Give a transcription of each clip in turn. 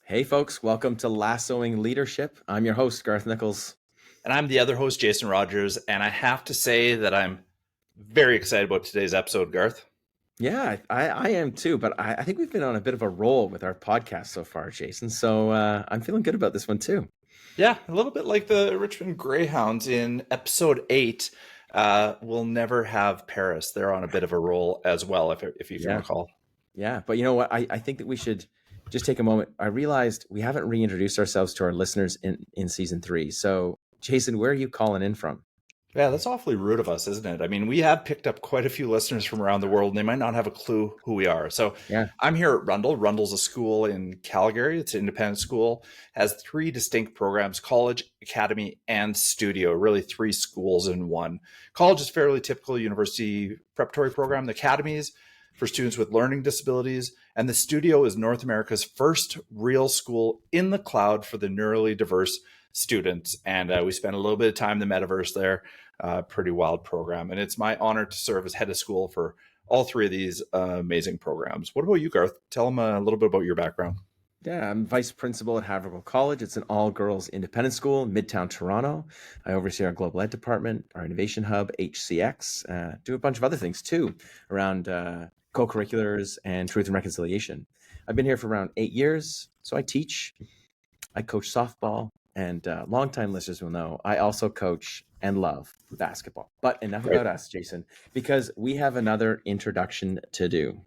Hey, folks, welcome to Lassoing Leadership. I'm your host, Garth Nichols. And I'm the other host, Jason Rogers. And I have to say that I'm very excited about today's episode, Garth. Yeah, I am too, but I think we've been on a bit of a roll with our podcast so far, Jason. So I'm feeling good about this one too. Yeah, a little bit like the Richmond Greyhounds in episode 8. We'll never have Paris. They're on a bit of a roll as well, if you can recall. Yeah, but you know what? I think that we should just take a moment. I realized we haven't reintroduced ourselves to our listeners in season 3. So, Jason, where are you calling in from? Yeah, that's awfully rude of us, isn't it? I mean, we have picked up quite a few listeners from around the world, and they might not have a clue who we are. So Yeah. I'm here at Rundle. Rundle's a school in Calgary. It's an independent school, has 3 distinct programs: college, academy, and studio, really 3 schools in one. College is fairly typical university preparatory program. The academy is for students with learning disabilities, and the studio is North America's first real school in the cloud for the neurally diverse students. And we spent a little bit of time in the metaverse there. Pretty wild program. And it's my honor to serve as head of school for all 3 of these amazing programs. What about you, Garth? Tell them a little bit about your background. Yeah, I'm vice principal at Haverhill College. It's an all-girls independent school in Midtown Toronto. I oversee our global ed department, our innovation hub, HCX, do a bunch of other things too around co-curriculars and truth and reconciliation. I've been here for around 8 years, so I teach, I coach softball, and longtime listeners will know I also coach and love basketball. But enough about us, Jason, because we have another introduction to do.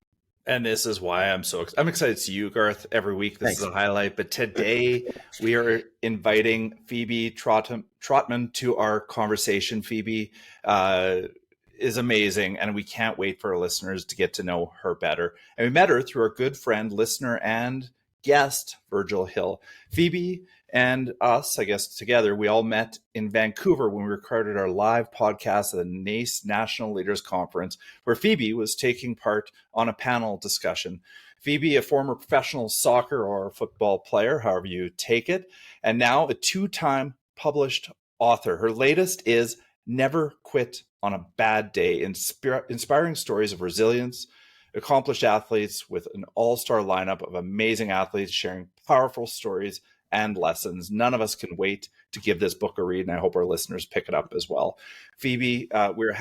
And this is why I'm excited to see you, Garth, every week. This is a highlight. But today we are inviting Phoebe Trotman to our conversation. Phoebe is amazing, and we can't wait for our listeners to get to know her better. And we met her through our good friend, listener, and guest, Virgil Hill. Phoebe and us, I guess, together, we all met in Vancouver when we recorded our live podcast at the NACE National Leaders Conference, where Phoebe was taking part on a panel discussion. Phoebe, a former professional soccer or football player, however you take it, and now a 2-time published author. Her latest is Never Quit on a Bad Day, inspiring stories of resilience, accomplished athletes with an all-star lineup of amazing athletes sharing powerful stories and lessons. None of us can wait to give this book a read, and I hope our listeners pick it up as well. Phoebe, we're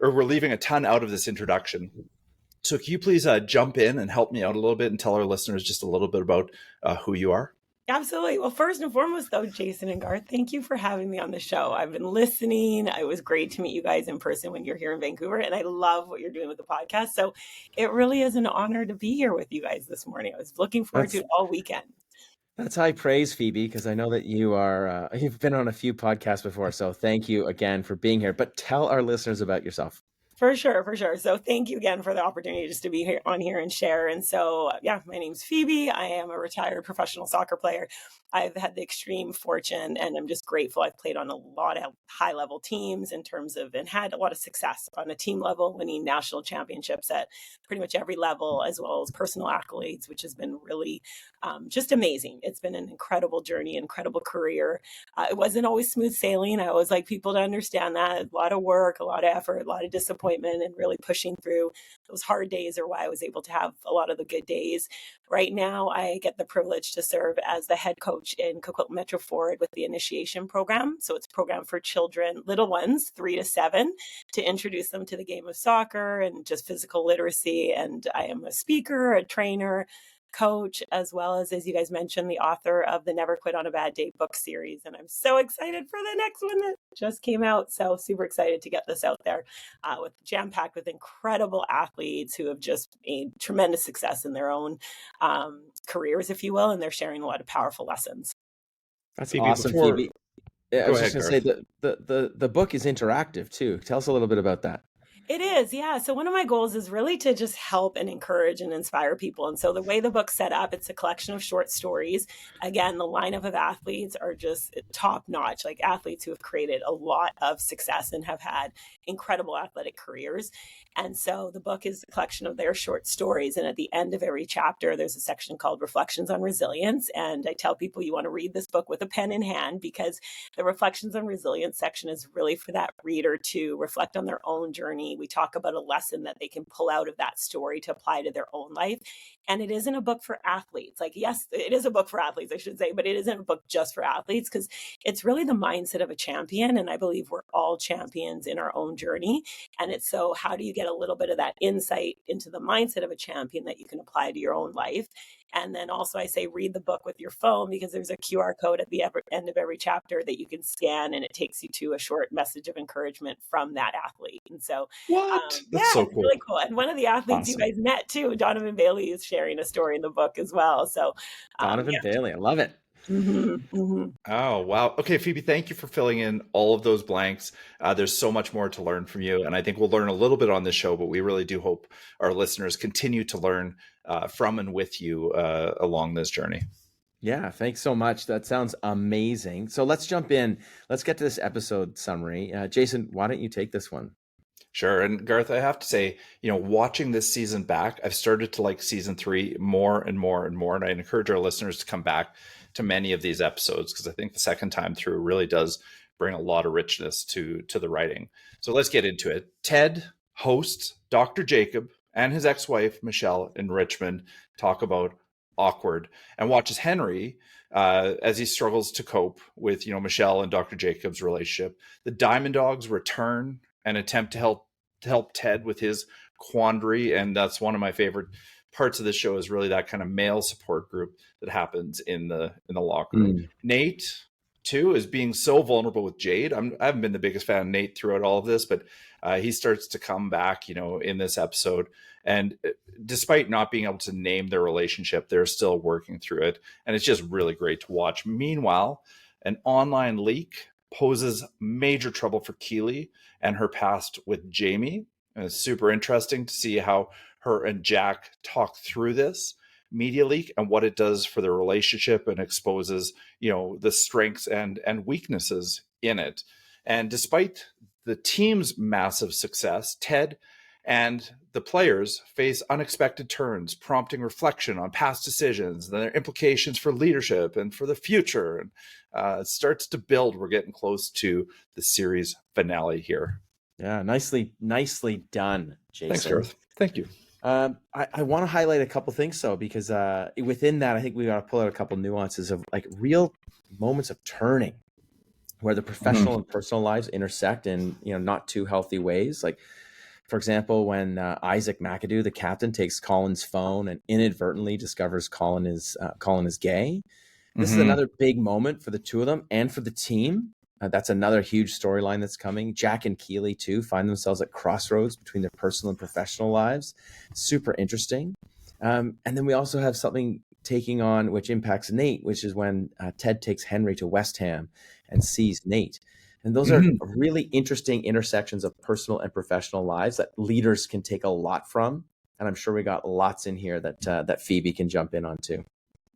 leaving a ton out of this introduction. So can you please jump in and help me out a little bit and tell our listeners just a little bit about who you are? Absolutely. Well, first and foremost, though, Jason and Garth, thank you for having me on the show. I've been listening. It was great to meet you guys in person when you're here in Vancouver, and I love what you're doing with the podcast. So it really is an honor to be here with you guys this morning. I was looking forward to it all weekend. That's high praise, Phoebe, because I know that you've been on a few podcasts before. So thank you again for being here. But tell our listeners about yourself. For sure. So thank you again for the opportunity just to be here on here and share. And so, my name's Phoebe. I am a retired professional soccer player. I've had the extreme fortune, and I'm just grateful. I've played on a lot of high level teams and had a lot of success on a team level, winning national championships at pretty much every level, as well as personal accolades, which has been really just amazing. It's been an incredible journey, incredible career. It wasn't always smooth sailing. I always like people to understand that. A lot of work, a lot of effort, a lot of disappointment, and really pushing through those hard days are why I was able to have a lot of the good days. Right now, I get the privilege to serve as the head coach in Coquitlam Metro Forward with the initiation program. So it's a program for children, little ones, 3 to 7, to introduce them to the game of soccer and just physical literacy. And I am a speaker, a trainer, coach, as well as you guys mentioned, the author of the Never Quit on a Bad Day book series. And I'm so excited for the next one that just came out. So super excited to get this out there with jam-packed with incredible athletes who have just made tremendous success in their own careers, if you will, and they're sharing a lot of powerful lessons. That's awesome, Phoebe. I was just going to say the book is interactive too. Tell us a little bit about that. It is, yeah. So one of my goals is really to just help and encourage and inspire people. And so the way the book's set up, it's a collection of short stories. Again, the lineup of athletes are just top notch, like athletes who have created a lot of success and have had incredible athletic careers. And so the book is a collection of their short stories. And at the end of every chapter, there's a section called Reflections on Resilience. And I tell people you want to read this book with a pen in hand, because the Reflections on Resilience section is really for that reader to reflect on their own journey journey. We talk about a lesson that they can pull out of that story to apply to their own life. And it isn't a book for athletes. Like, yes, it is a book for athletes, I should say, but it isn't a book just for athletes, because it's really the mindset of a champion. And I believe we're all champions in our own journey. And it's so, how do you get a little bit of that insight into the mindset of a champion that you can apply to your own life? And then also I say, read the book with your phone, because there's a QR code at the end of every chapter that you can scan, and it takes you to a short message of encouragement from that athlete. And so, What? yeah, That's so it's cool. really cool. And one of the athletes Awesome. you guys met too, Donovan Bailey, is sharing a story in the book as well. So, Donovan Bailey, I love it. Oh, wow. Okay, Phoebe, thank you for filling in all of those blanks. There's so much more to learn from you. And I think we'll learn a little bit on this show, but we really do hope our listeners continue to learn from and with you along this journey. Yeah, thanks so much. That sounds amazing. So let's jump in. Let's get to this episode summary. Jason, why don't you take this one? Sure. And Garth, I have to say, watching this season back, I've started to like season 3 more and more and more. And I encourage our listeners to come back to many of these episodes, because I think the second time through really does bring a lot of richness to the writing. So let's get into it. Ted hosts Dr. Jacob and his ex-wife, Michelle, in Richmond, talk about awkward, and watches Henry as he struggles to cope with, Michelle and Dr. Jacob's relationship. The Diamond Dogs return and attempt to help Ted with his quandary. And that's one of my favorite parts of the show, is really that kind of male support group that happens in the locker room. Nate too is being so vulnerable with Jade. I haven't been the biggest fan of Nate throughout all of this, but he starts to come back, in this episode. And despite not being able to name their relationship, they're still working through it. And it's just really great to watch. Meanwhile, an online leak poses major trouble for Keely and her past with Jamie. And it's super interesting to see how her and Jack talk through this media leak and what it does for their relationship, and exposes, the strengths and weaknesses in it. And despite the team's massive success, Ted and the players face unexpected turns, prompting reflection on past decisions and their implications for leadership and for the future. And it starts to build. We're getting close to the series finale here. Yeah, nicely done, Jason. Thanks, Garth. Thank you. I want to highlight a couple things, because within that, I think we got to pull out a couple nuances of like real moments of turning, where the professional and personal lives intersect in not too healthy ways. Like, for example, when Isaac McAdoo, the captain, takes Colin's phone and inadvertently discovers Colin is gay. This is another big moment for the two of them and for the team. That's another huge storyline that's coming. Jack and Keely, too, find themselves at crossroads between their personal and professional lives. Super interesting. And then we also have something taking on which impacts Nate, which is when Ted takes Henry to West Ham and sees Nate. And those are really interesting intersections of personal and professional lives that leaders can take a lot from. And I'm sure we got lots in here that Phoebe can jump in on, too.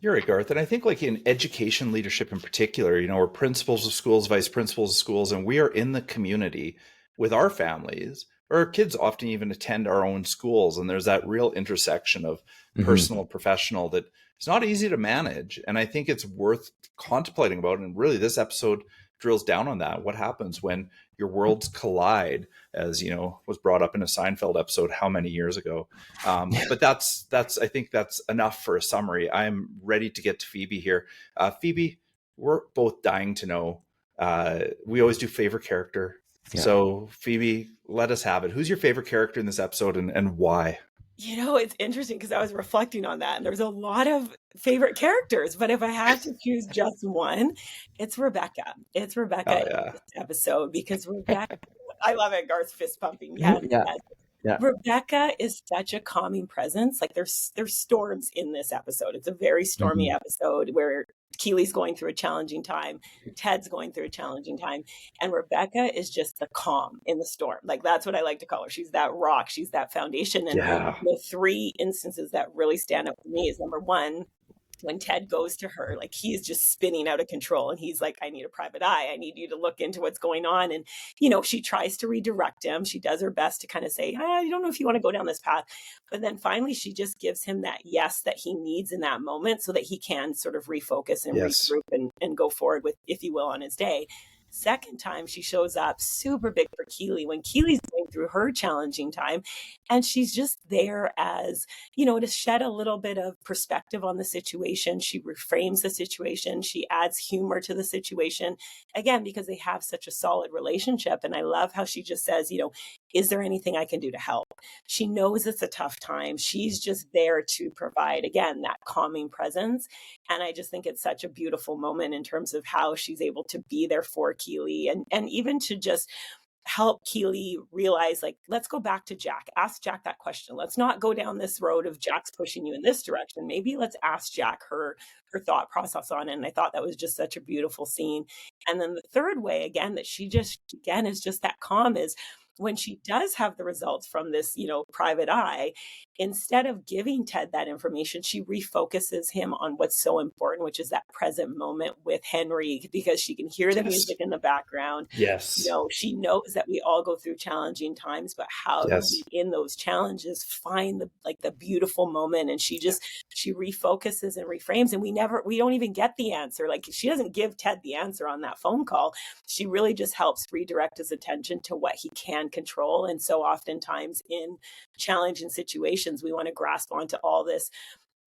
You're right, Garth. And I think like in education leadership in particular, we're principals of schools, vice principals of schools, and we are in the community with our families, or our kids often even attend our own schools. And there's that real intersection of personal and professional that it's not easy to manage. And I think it's worth contemplating about. And really this episode drills down on that. What happens when your worlds collide, as was brought up in a Seinfeld episode how many years ago. But that's I think that's enough for a summary. I'm ready to get to Phoebe here. Phoebe, we're both dying to know. We always do favorite character. Yeah. So Phoebe, let us have it. Who's your favorite character in this episode, and why? It's interesting because I was reflecting on that, and there's a lot of favorite characters, but if I have to choose just one, it's Rebecca. It's Rebecca in this episode, because Rebecca, I love it. Garth's fist pumping. Yes. Yeah. Rebecca is such a calming presence. Like there's storms in this episode. It's a very stormy episode where Keely's going through a challenging time. Ted's going through a challenging time. And Rebecca is just the calm in the storm. Like that's what I like to call her. She's that rock. She's that foundation. And the 3 instances that really stand out for me is, number one, when Ted goes to her, like he's just spinning out of control, and he's like, I need a private eye. I need you to look into what's going on. And, she tries to redirect him. She does her best to kind of say, I don't know if you want to go down this path. But then finally, she just gives him that yes that he needs in that moment so that he can sort of refocus and regroup and go forward with, if you will, on his day. Second time she shows up super big for Keely when Keely's going through her challenging time. And she's just there as, to shed a little bit of perspective on the situation. She reframes the situation. She adds humor to the situation, again, because they have such a solid relationship. And I love how she just says, is there anything I can do to help? She knows it's a tough time. She's just there to provide, again, that calming presence. And I just think it's such a beautiful moment in terms of how she's able to be there for Keely, and even to just help Keely realize, like, let's go back to Jack. Ask Jack that question. Let's not go down this road of Jack's pushing you in this direction. Maybe let's ask Jack her thought process on it. And I thought that was just such a beautiful scene. And then the third way, again, that she just, again, is just that calm is when she does have the results from this, private eye, instead of giving Ted that information, she refocuses him on what's so important, which is that present moment with Henry, because she can hear the music in the background. Yes. She knows that we all go through challenging times, but how do we, in those challenges, find the beautiful moment? And she refocuses and reframes, and we don't even get the answer. Like, she doesn't give Ted the answer on that phone call. She really just helps redirect his attention to what he can control. And so oftentimes in challenging situations, we want to grasp onto all this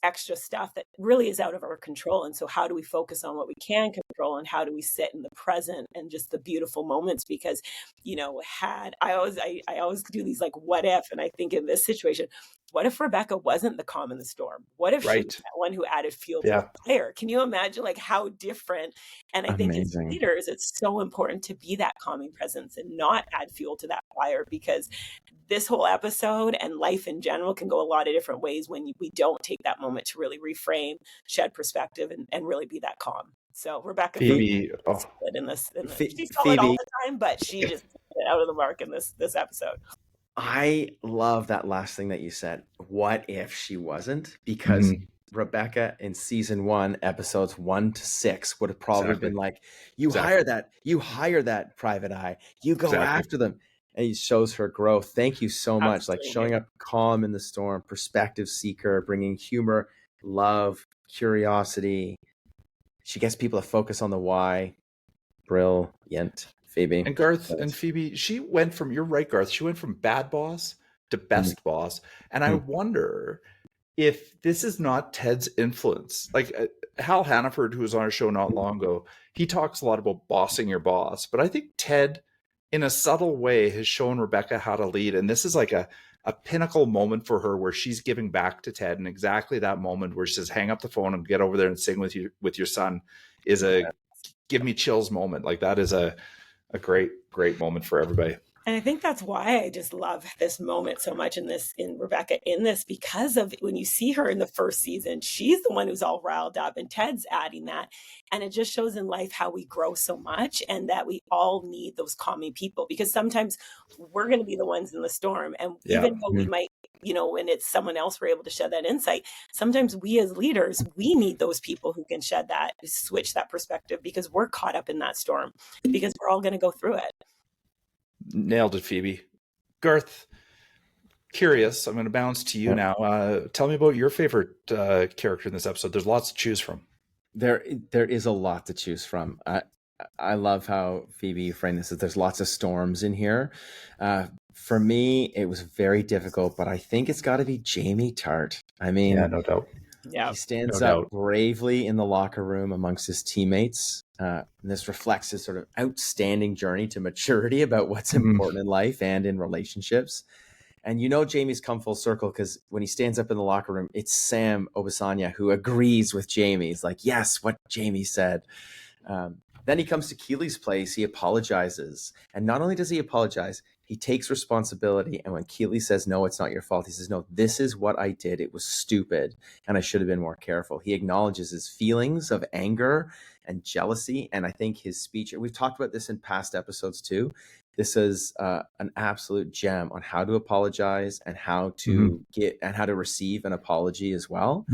extra stuff that really is out of our control. And so how do we focus on what we can control, and how do we sit in the present and just the beautiful moments? Because, I always do these like what if, and I think in this situation, what if Rebecca wasn't the calm in the storm? What if she was that one who added fuel to the fire? Can you imagine like how different? And I think as leaders, it's so important to be that calming presence and not add fuel to that fire, because this whole episode and life in general can go a lot of different ways when we don't take that moment to really reframe, shed perspective, and really be that calm. So Rebecca, Phoebe, in this, she's solid all the time, but she just out of the mark in this episode. I love that last thing that you said. What if she wasn't? Because Rebecca in season 1, episodes 1 to 6 would have probably been like, you hire that private eye, you go after them. And he shows her growth. Thank you so much. Absolutely. Like showing up calm in the storm, perspective seeker, bringing humor, love, curiosity. She gets people to focus on the why. Brilliant. Phoebe. And Garth and Phoebe, she went from, you're right, Garth, she went from bad boss to best boss. And I wonder if this is not Ted's influence. Like Hal Hannaford, who was on our show not long ago, he talks a lot about bossing your boss. But I think Ted, in a subtle way, has shown Rebecca how to lead. And this is like a pinnacle moment for her where she's giving back to Ted. And exactly that moment where she says, hang up the phone and get over there and sing with your son is a give me chills moment. Like that is a great moment for everybody. And I think that's why I just love this moment so much in Rebecca in this, because of when you see her in the first season, she's the one who's all riled up and Ted's adding that. And it just shows in life how we grow so much and that we all need those calming people, because sometimes we're going to be the ones in the storm. And even though we might, when it's someone else, we're able to shed that insight. Sometimes we as leaders, we need those people who can shed that, switch that perspective, because we're caught up in that storm, because we're all going to go through it. Nailed it, Phoebe. Garth, curious, I'm going to bounce to you now. Tell me about your favorite character in this episode. There's lots to choose from. There is a lot to choose from. I love how Phoebe framed this. There's lots of storms in here. For me, it was very difficult, but I think it's got to be Jamie Tart. I mean, no doubt. Yeah, he stands up bravely in the locker room amongst his teammates. And this reflects his sort of outstanding journey to maturity about what's important in life and in relationships. And Jamie's come full circle, because when he stands up in the locker room, it's Sam Obisanya who agrees with Jamie. He's like, yes, what Jamie said. Then he comes to Keely's place. He apologizes. And not only does he apologize, he takes responsibility. And when Keely says, no, it's not your fault, he says, no, this is what I did. It was stupid. And I should have been more careful. He acknowledges his feelings of anger and jealousy. And I think his speech, and we've talked about this in past episodes too, this is an absolute gem on how to apologize and how to get and how to receive an apology as well.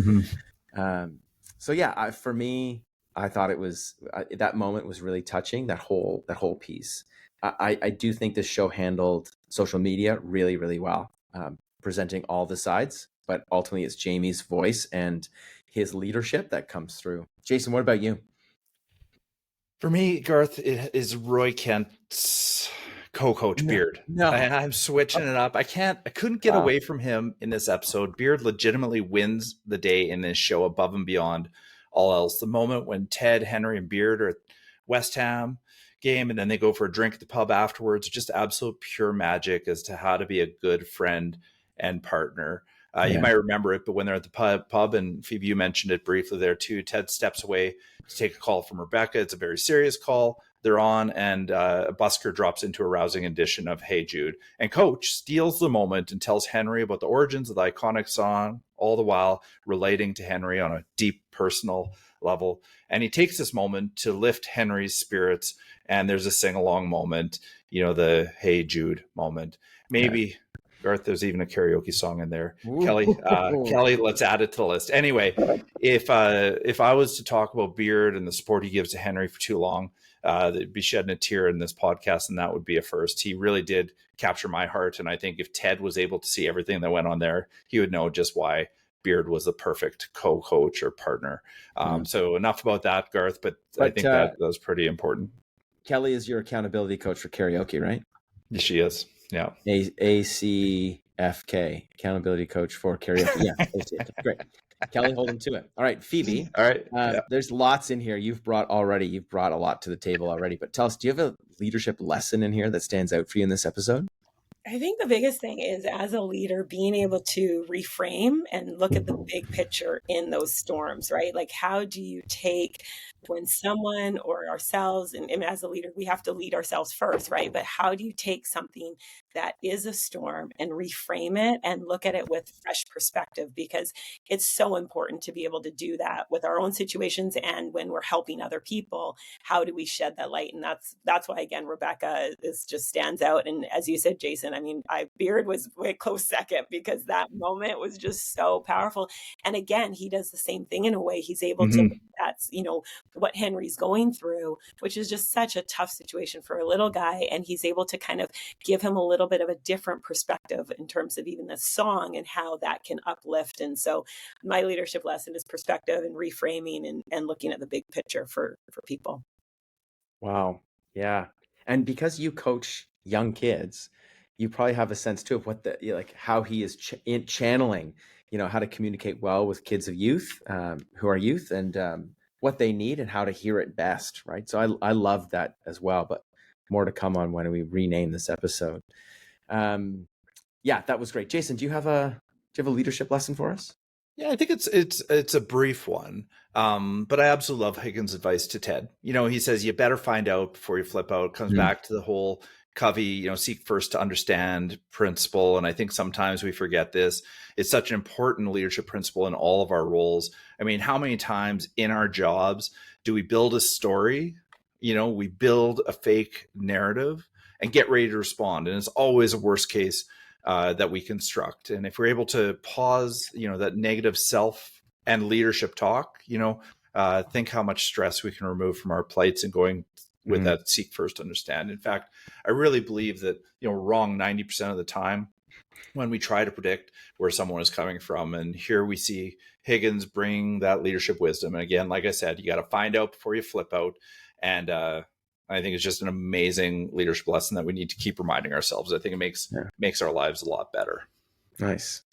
So yeah, for me, I thought it was that moment was really touching. That whole piece. I do think this show handled social media really, really well, presenting all the sides. But ultimately, it's Jamie's voice and his leadership that comes through. Jason, what about you? For me, Garth, it is Roy Kent's co-coach No, Beard. no. I'm switching it up. I couldn't get away from him in this episode. Beard legitimately wins the day in this show above and beyond all else. The moment when Ted, Henry, and Beard are at West Ham game, and then they go for a drink at the pub afterwards, just absolute pure magic as to how to be a good friend and partner. You might remember it, but when they're at the pub, and Phoebe, you mentioned it briefly there too, Ted steps away to take a call from Rebecca. It's a very serious call they're on, and a busker drops into a rousing edition of Hey Jude. And Coach steals the moment and tells Henry about the origins of the iconic song, all the while relating to Henry on a deep personal level. And he takes this moment to lift Henry's spirits, and there's a sing-along moment, the Hey Jude moment. Maybe, Garth, there's even a karaoke song in there. Ooh. Kelly, let's add it to the list. Anyway, if I was to talk about Beard and the support he gives to Henry for too long, they'd be shedding a tear in this podcast, and that would be a first. He really did capture my heart, and I think if Ted was able to see everything that went on there, he would know just why Beard was the perfect co-coach or partner. So enough about that, Garth, but I think that was pretty important. Kelly is your accountability coach for karaoke, right? She is. Yeah. ACFK, accountability coach for karaoke. Yeah, ACFK. Great. Kelly, hold him to it. All right, Phoebe. All right. There's lots in here. You've brought a lot to the table already. But tell us, do you have a leadership lesson in here that stands out for you in this episode? I think the biggest thing is, as a leader, being able to reframe and look at the big picture in those storms, right? Like, how do you take when someone or ourselves, and as a leader, we have to lead ourselves first, right? But how do you take something that is a storm and reframe it and look at it with fresh perspective? Because it's so important to be able to do that with our own situations, and when we're helping other people, how do we shed that light? And that's why, again, Rebecca just stands out. And as you said, Jason, I mean, Beard was way close second, because that moment was just so powerful. And again, he does the same thing in a way. He's able to, that's, what Henry's going through, which is just such a tough situation for a little guy. And he's able to kind of give him a little bit of a different perspective in terms of even the song and how that can uplift. And so my leadership lesson is perspective and reframing and looking at the big picture for people. Wow. Yeah. And because you coach young kids, you probably have a sense too of what how he is channeling, how to communicate well with kids of youth, who are youth, and what they need and how to hear it best. Right. So I love that as well, but more to come on when we rename this episode. Yeah, that was great. Jason, do you have a leadership lesson for us? Yeah, I think it's a brief one, but I absolutely love Higgins' advice to Ted. He says you better find out before you flip out. It comes back to the whole Covey, seek first to understand principle, and I think sometimes we forget this. It's such an important leadership principle in all of our roles. I mean, how many times in our jobs do we build a story? We build a fake narrative and get ready to respond, and it's always a worst case that we construct. And if we're able to pause, that negative self and leadership talk, think how much stress we can remove from our plates and going with that seek first understand. In fact, I really believe that, wrong 90% of the time when we try to predict where someone is coming from. And here we see Higgins bring that leadership wisdom. And again, like I said, you got to find out before you flip out. And I think it's just an amazing leadership lesson that we need to keep reminding ourselves. I think it makes our lives a lot better. Nice.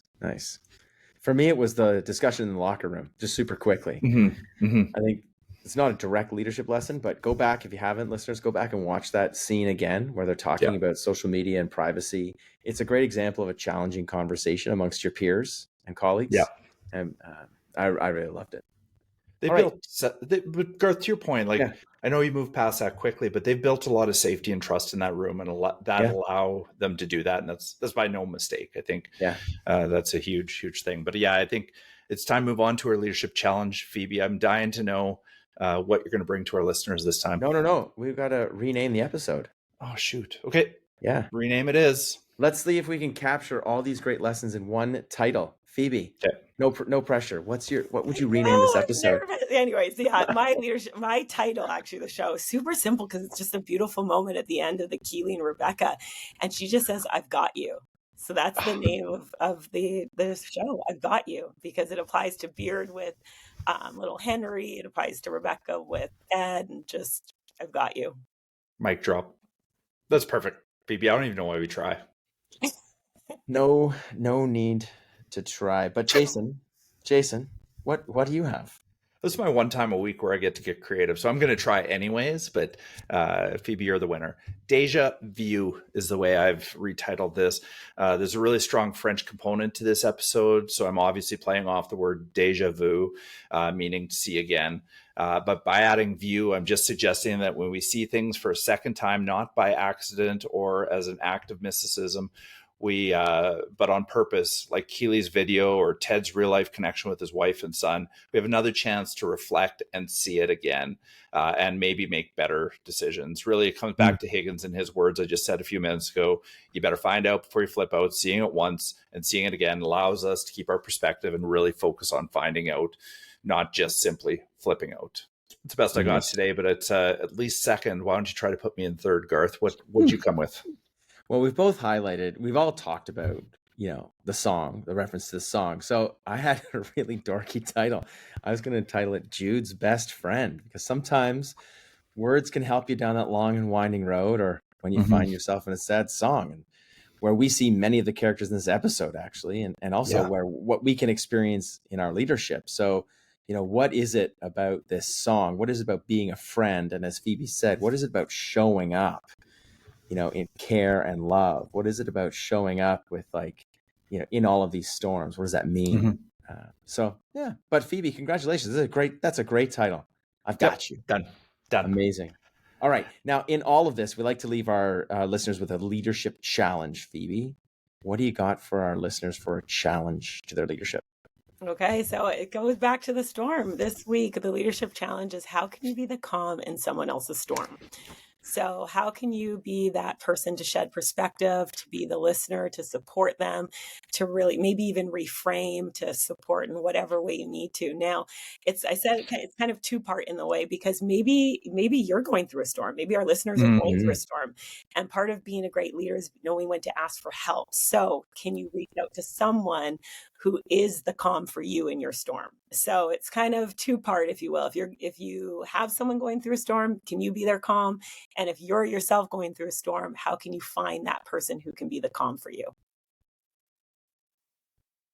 For me, it was the discussion in the locker room, just super quickly. I think it's not a direct leadership lesson, but go back, if you haven't, listeners, go back and watch that scene again where they're talking about social media and privacy. It's a great example of a challenging conversation amongst your peers and colleagues. And I really loved it. But Garth, to your point, I know you moved past that quickly, but they've built a lot of safety and trust in that room, and allow them to do that. And that's by no mistake. I think that's a huge thing. But I think it's time to move on to our leadership challenge. Phoebe, I'm dying to know what you're going to bring to our listeners this time. No. We've got to rename the episode. Oh, shoot. Okay. Yeah. Rename it is. Let's see if we can capture all these great lessons in one title. Phoebe. Okay. No pressure. What would you rename this episode? Anyways, my title, actually, the show is super simple because it's just a beautiful moment at the end of the Keely and Rebecca. And she just says, "I've got you." So that's the name of the show, "I've Got You," because it applies to Beard with little Henry. It applies to Rebecca with Ed, and just, I've got you. Mic drop. That's perfect. Phoebe, I don't even know why we try. No need to try. But Jason, what do you have? This is my one time a week where I get to get creative. So I'm going to try anyways, but Phoebe, you're the winner. Deja Vu is the way I've retitled this. There's a really strong French component to this episode. So I'm obviously playing off the word deja vu, meaning to see again. But by adding view, I'm just suggesting that when we see things for a second time, not by accident or as an act of mysticism, but on purpose, like Keely's video or Ted's real life connection with his wife and son, we have another chance to reflect and see it again, and maybe make better decisions. Really, it comes back to Higgins and his words I just said a few minutes ago. You better find out before you flip out. Seeing it once and seeing it again allows us to keep our perspective and really focus on finding out, not just simply flipping out. It's the best I got today, but it's at least second. Why don't you try to put me in third, Garth? What'd you come with? Well, we've all talked about, the song, the reference to the song. So I had a really dorky title. I was going to title it Jude's Best Friend, because sometimes words can help you down that long and winding road, or when you find yourself in a sad song, and where we see many of the characters in this episode, actually, and also where what we can experience in our leadership. So, what is it about this song? What is it about being a friend? And as Phoebe said, what is it about showing up? In care and love? What is it about showing up with, in all of these storms? What does that mean? But Phoebe, congratulations. That's a great title. I've got you. Done. Amazing. All right. Now, in all of this, we like to leave our listeners with a leadership challenge. Phoebe, what do you got for our listeners for a challenge to their leadership? Okay, so it goes back to the storm. This week, the leadership challenge is, how can you be the calm in someone else's storm? So how can you be that person to shed perspective, to be the listener, to support them, to really maybe even reframe, to support in whatever way you need to? Now, it's kind of two-part in the way, because maybe you're going through a storm. Maybe our listeners are going through a storm. And part of being a great leader is knowing when to ask for help. So can you reach out to someone who is the calm for you in your storm? So it's kind of two-part, if you will. If you have someone going through a storm, can you be their calm? And if you're yourself going through a storm, how can you find that person who can be the calm for you?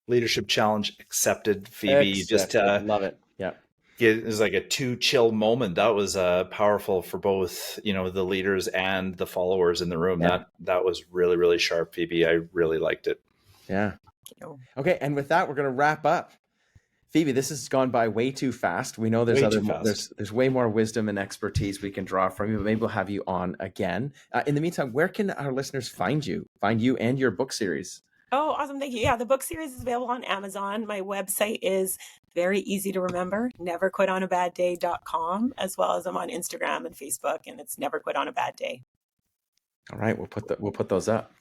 Leadership challenge accepted, Phoebe. Just love it. Yeah. It was like a too chill moment. That was powerful for both, the leaders and the followers in the room. Yeah. That was really, really sharp, Phoebe. I really liked it. Yeah. Okay, and with that, we're going to wrap up. Phoebe, this has gone by way too fast. We know there's way more wisdom and expertise we can draw from you, but maybe we'll have you on again. In the meantime, where can our listeners find you and your book series? Oh, awesome. Thank you. Yeah, the book series is available on Amazon. My website is very easy to remember, neverquitonabadday.com, as well as I'm on Instagram and Facebook, and it's Never Quit on a Bad Day. All right, we'll put those up.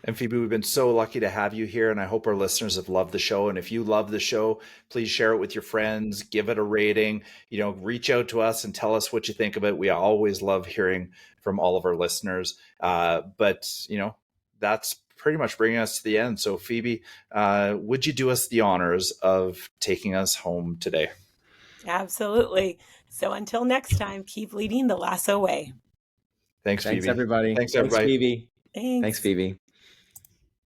And Phoebe, we've been so lucky to have you here, and I hope our listeners have loved the show. And if you love the show, please share it with your friends, give it a rating, reach out to us and tell us what you think of it. We always love hearing from all of our listeners. But that's pretty much bringing us to the end. So Phoebe, would you do us the honors of taking us home today? Absolutely. So until next time, keep leading the lasso way. Thanks, Phoebe. Thanks, everybody. Thanks, Phoebe. Thanks. Thanks, Phoebe.